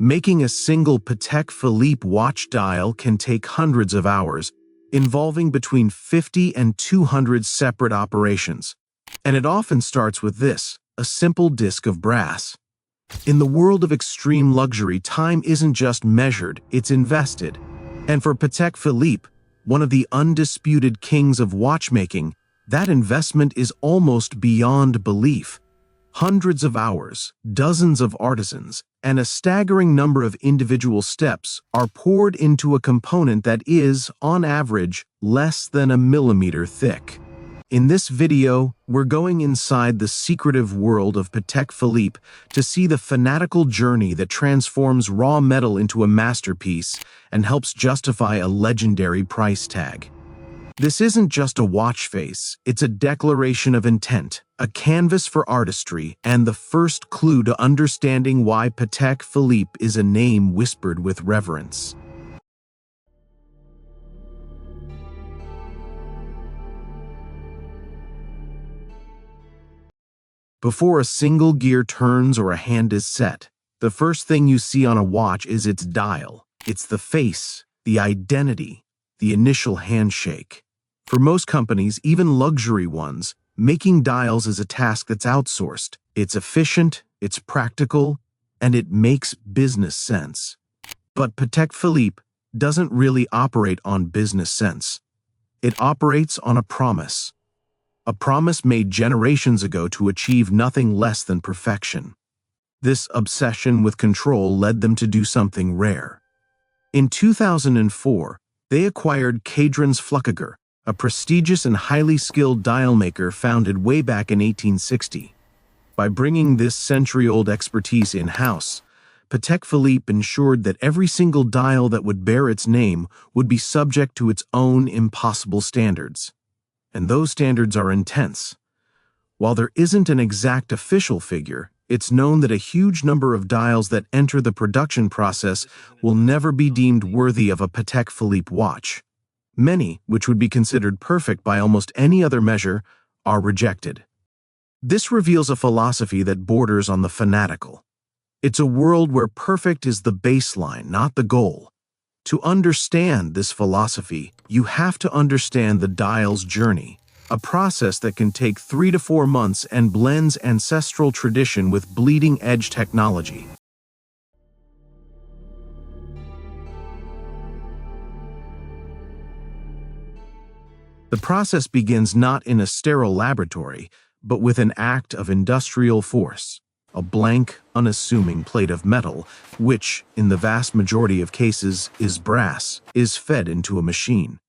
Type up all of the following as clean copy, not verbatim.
Making a single Patek Philippe watch dial can take hundreds of hours, involving between 50 and 200 separate operations. And it often starts with this, a simple disc of brass. In the world of extreme luxury, time isn't just measured, it's invested. And for Patek Philippe, one of the undisputed kings of watchmaking, that investment is almost beyond belief. Hundreds of hours, dozens of artisans, and a staggering number of individual steps are poured into a component that is, on average, less than a millimeter thick. In this video, we're going inside the secretive world of Patek Philippe to see the fanatical journey that transforms raw metal into a masterpiece and helps justify a legendary price tag. This isn't just a watch face, it's a declaration of intent, a canvas for artistry, and the first clue to understanding why Patek Philippe is a name whispered with reverence. Before a single gear turns or a hand is set, the first thing you see on a watch is its dial. It's the face, the identity, the initial handshake. For most companies, even luxury ones, making dials is a task that's outsourced. It's efficient, it's practical, and it makes business sense. But Patek Philippe doesn't really operate on business sense. It operates on a promise. A promise made generations ago to achieve nothing less than perfection. This obsession with control led them to do something rare. In 2004, they acquired Cadran's Flückiger, a prestigious and highly skilled dial maker founded way back in 1860. By bringing this century-old expertise in-house, Patek Philippe ensured that every single dial that would bear its name would be subject to its own impossible standards. And those standards are intense. While there isn't an exact official figure, it's known that a huge number of dials that enter the production process will never be deemed worthy of a Patek Philippe watch. Many, which would be considered perfect by almost any other measure, are rejected. This reveals a philosophy that borders on the fanatical. It's a world where perfect is the baseline, not the goal. To understand this philosophy, you have to understand the dial's journey, a process that can take 3 to 4 months and blends ancestral tradition with bleeding-edge technology. The process begins not in a sterile laboratory, but with an act of industrial force. A blank, unassuming plate of metal, which, in the vast majority of cases, is brass, is fed into a machine.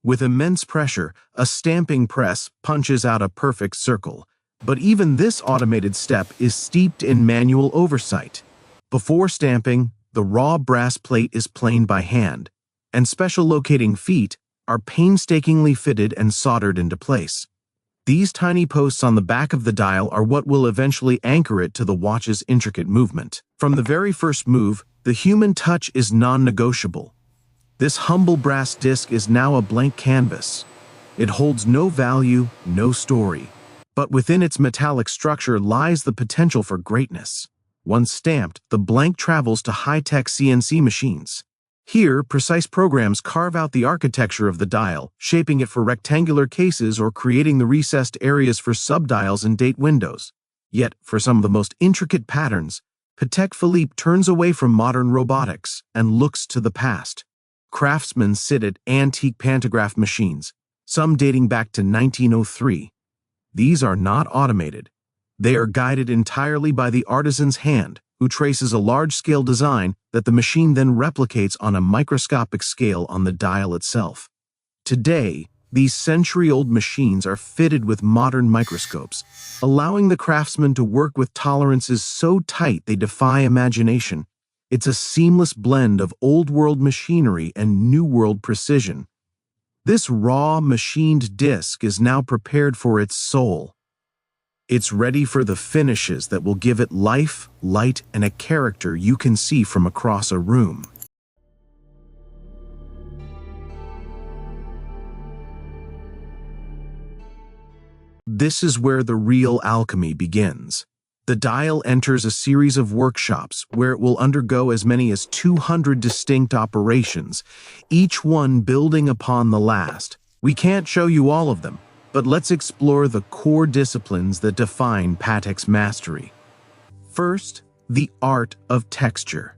With immense pressure, a stamping press punches out a perfect circle. But even this automated step is steeped in manual oversight. Before stamping, the raw brass plate is planed by hand, and special locating feet are painstakingly fitted and soldered into place. These tiny posts on the back of the dial are what will eventually anchor it to the watch's intricate movement. From the very first move, the human touch is non-negotiable. This humble brass disc is now a blank canvas. It holds no value, no story. But within its metallic structure lies the potential for greatness. Once stamped, the blank travels to high-tech CNC machines. Here, precise programs carve out the architecture of the dial, shaping it for rectangular cases or creating the recessed areas for subdials and date windows. Yet, for some of the most intricate patterns, Patek Philippe turns away from modern robotics and looks to the past. Craftsmen sit at antique pantograph machines, some dating back to 1903. These are not automated. They are guided entirely by the artisan's hand, who traces a large-scale design that the machine then replicates on a microscopic scale on the dial itself. Today, these century-old machines are fitted with modern microscopes, allowing the craftsman to work with tolerances so tight they defy imagination. It's a seamless blend of old-world machinery and new-world precision. This raw, machined disc is now prepared for its soul. It's ready for the finishes that will give it life, light, and a character you can see from across a room. This is where the real alchemy begins. The dial enters a series of workshops where it will undergo as many as 200 distinct operations, each one building upon the last. We can't show you all of them, but let's explore the core disciplines that define Patek's mastery. First, the art of texture.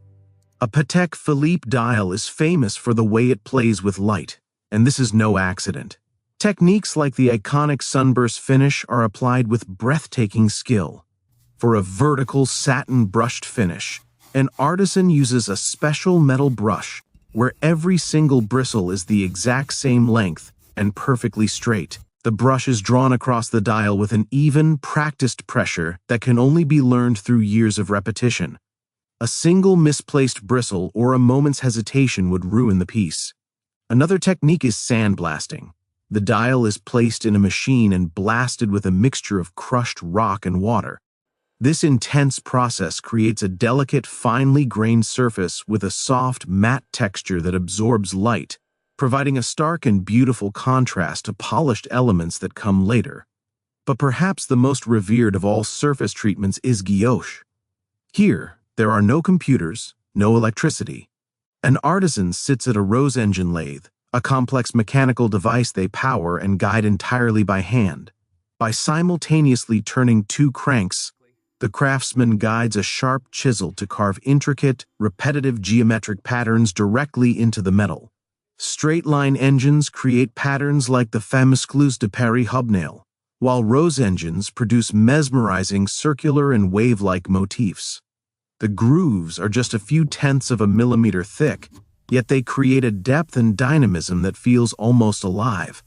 A Patek Philippe dial is famous for the way it plays with light, and this is no accident. Techniques like the iconic sunburst finish are applied with breathtaking skill. For a vertical satin brushed finish, an artisan uses a special metal brush where every single bristle is the exact same length and perfectly straight. The brush is drawn across the dial with an even, practiced pressure that can only be learned through years of repetition. A single misplaced bristle or a moment's hesitation would ruin the piece. Another technique is sandblasting. The dial is placed in a machine and blasted with a mixture of crushed rock and water. This intense process creates a delicate, finely grained surface with a soft, matte texture that absorbs light, providing a stark and beautiful contrast to polished elements that come later. But perhaps the most revered of all surface treatments is guilloche. Here, there are no computers, no electricity. An artisan sits at a rose engine lathe, a complex mechanical device they power and guide entirely by hand. By simultaneously turning two cranks, the craftsman guides a sharp chisel to carve intricate, repetitive geometric patterns directly into the metal. Straight-line engines create patterns like the meticulous de Paris hobnail, while rose engines produce mesmerizing circular and wave-like motifs. The grooves are just a few tenths of a millimeter thick, yet they create a depth and dynamism that feels almost alive.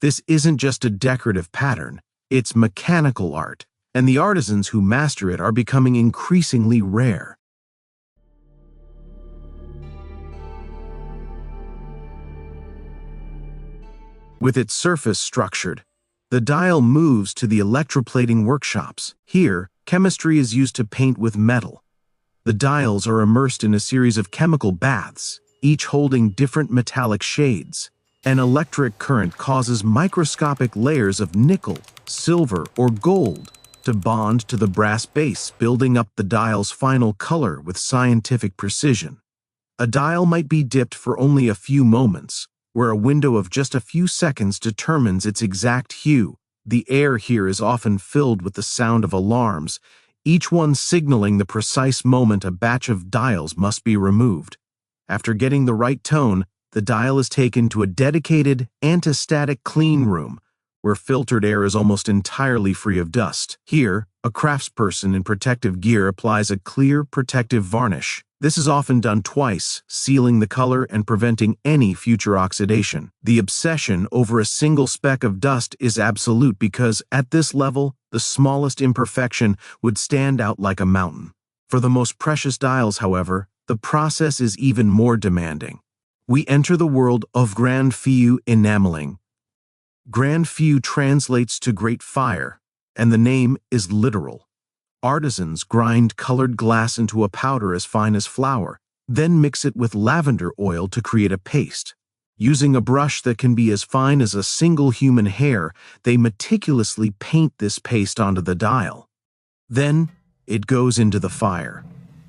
This isn't just a decorative pattern, it's mechanical art, and the artisans who master it are becoming increasingly rare. With its surface structured, the dial moves to the electroplating workshops. Here, chemistry is used to paint with metal. The dials are immersed in a series of chemical baths, each holding different metallic shades. An electric current causes microscopic layers of nickel, silver, or gold to bond to the brass base, building up the dial's final color with scientific precision. A dial might be dipped for only a few moments, where a window of just a few seconds determines its exact hue. The air here is often filled with the sound of alarms, each one signaling the precise moment a batch of dials must be removed. After getting the right tone, the dial is taken to a dedicated, anti-static clean room, where filtered air is almost entirely free of dust. Here, a craftsperson in protective gear applies a clear, protective varnish. This is often done twice, sealing the color and preventing any future oxidation. The obsession over a single speck of dust is absolute because, at this level, the smallest imperfection would stand out like a mountain. For the most precious dials, however, the process is even more demanding. We enter the world of grand feu enameling. Grand feu translates to great fire, and the name is literal. Artisans grind colored glass into a powder as fine as flour, then mix it with lavender oil to create a paste. Using a brush that can be as fine as a single human hair, they meticulously paint this paste onto the dial. Then, it goes into the fire.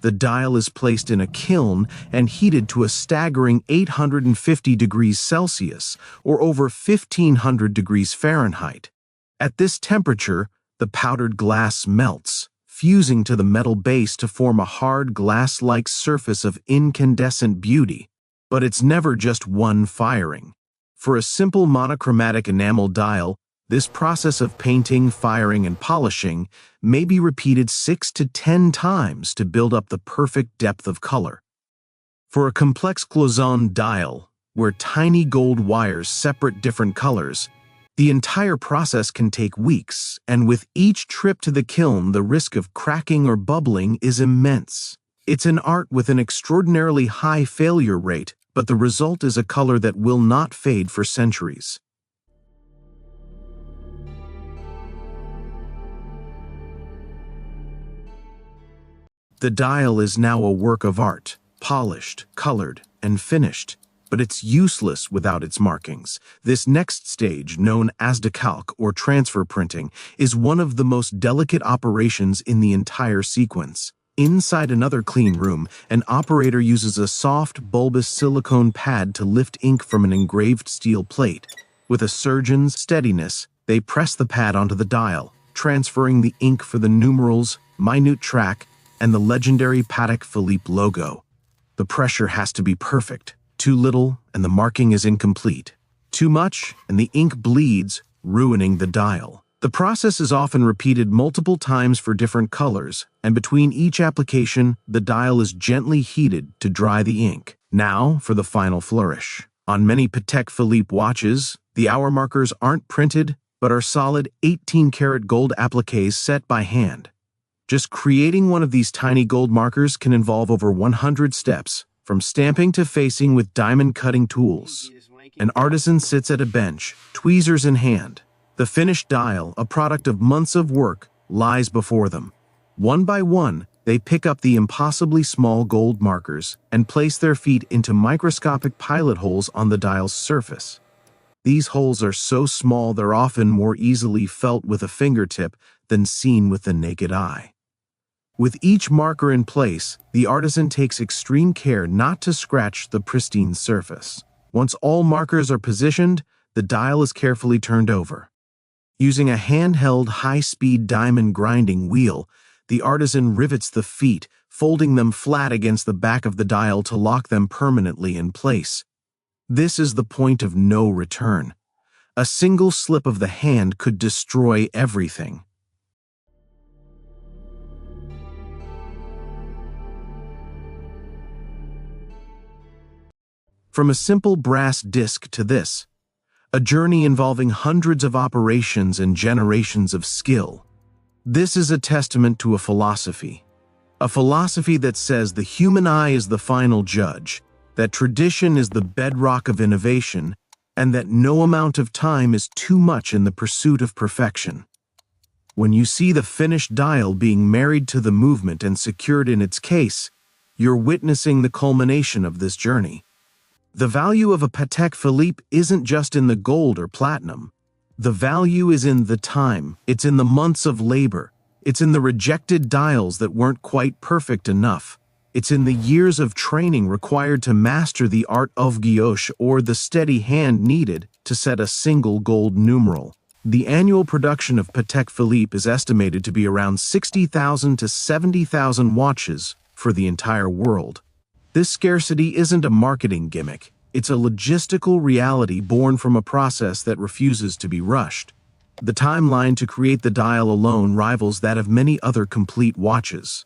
The dial is placed in a kiln and heated to a staggering 850 degrees Celsius, or over 1500 degrees Fahrenheit. At this temperature, the powdered glass melts, fusing to the metal base to form a hard glass-like surface of incandescent beauty. But it's never just one firing. For a simple monochromatic enamel dial, this process of painting, firing, and polishing may be repeated 6 to 10 times to build up the perfect depth of color. For a complex cloisonne dial, where tiny gold wires separate different colors, the entire process can take weeks, and with each trip to the kiln, the risk of cracking or bubbling is immense. It's an art with an extraordinarily high failure rate, but the result is a color that will not fade for centuries. The dial is now a work of art, polished, colored, and finished. but it's useless without its markings. This next stage, known as decalque or transfer printing, is one of the most delicate operations in the entire sequence. Inside another clean room, an operator uses a soft, bulbous silicone pad to lift ink from an engraved steel plate. With a surgeon's steadiness, they press the pad onto the dial, transferring the ink for the numerals, minute track, and the legendary Patek Philippe logo. The pressure has to be perfect. Too little, and the marking is incomplete. Too much, and the ink bleeds, ruining the dial. The process is often repeated multiple times for different colors, and between each application, the dial is gently heated to dry the ink. Now for the final flourish. On many Patek Philippe watches, the hour markers aren't printed, but are solid 18-karat gold appliques set by hand. Just creating one of these tiny gold markers can involve over 100 steps, from stamping to facing with diamond-cutting tools. An artisan sits at a bench, tweezers in hand. The finished dial, a product of months of work, lies before them. One by one, they pick up the impossibly small gold markers and place their feet into microscopic pilot holes on the dial's surface. These holes are so small they're often more easily felt with a fingertip than seen with the naked eye. With each marker in place, the artisan takes extreme care not to scratch the pristine surface. Once all markers are positioned, the dial is carefully turned over. Using a handheld high-speed diamond grinding wheel, the artisan rivets the feet, folding them flat against the back of the dial to lock them permanently in place. This is the point of no return. A single slip of the hand could destroy everything. From a simple brass disc to this, a journey involving hundreds of operations and generations of skill. This is a testament to a philosophy that says the human eye is the final judge, that tradition is the bedrock of innovation, and that no amount of time is too much in the pursuit of perfection. When you see the finished dial being married to the movement and secured in its case, you're witnessing the culmination of this journey. The value of a Patek Philippe isn't just in the gold or platinum. The value is in the time, it's in the months of labor, it's in the rejected dials that weren't quite perfect enough, it's in the years of training required to master the art of guilloche or the steady hand needed to set a single gold numeral. The annual production of Patek Philippe is estimated to be around 60,000 to 70,000 watches for the entire world. This scarcity isn't a marketing gimmick, it's a logistical reality born from a process that refuses to be rushed. The timeline to create the dial alone rivals that of many other complete watches.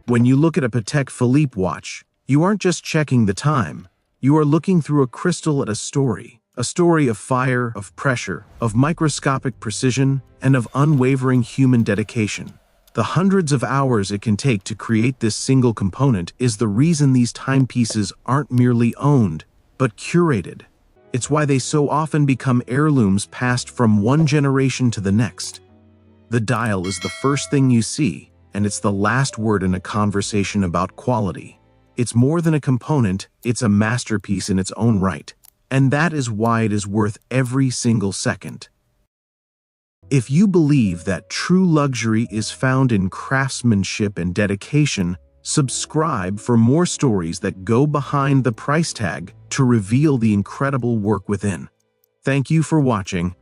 When you look at a Patek Philippe watch, you aren't just checking the time, you are looking through a crystal at a story of fire, of pressure, of microscopic precision, and of unwavering human dedication. The hundreds of hours it can take to create this single component is the reason these timepieces aren't merely owned, but curated. It's why they so often become heirlooms passed from one generation to the next. The dial is the first thing you see, and it's the last word in a conversation about quality. It's more than a component, it's a masterpiece in its own right. And that is why it is worth every single second. If you believe that true luxury is found in craftsmanship and dedication, subscribe for more stories that go behind the price tag to reveal the incredible work within. Thank you for watching.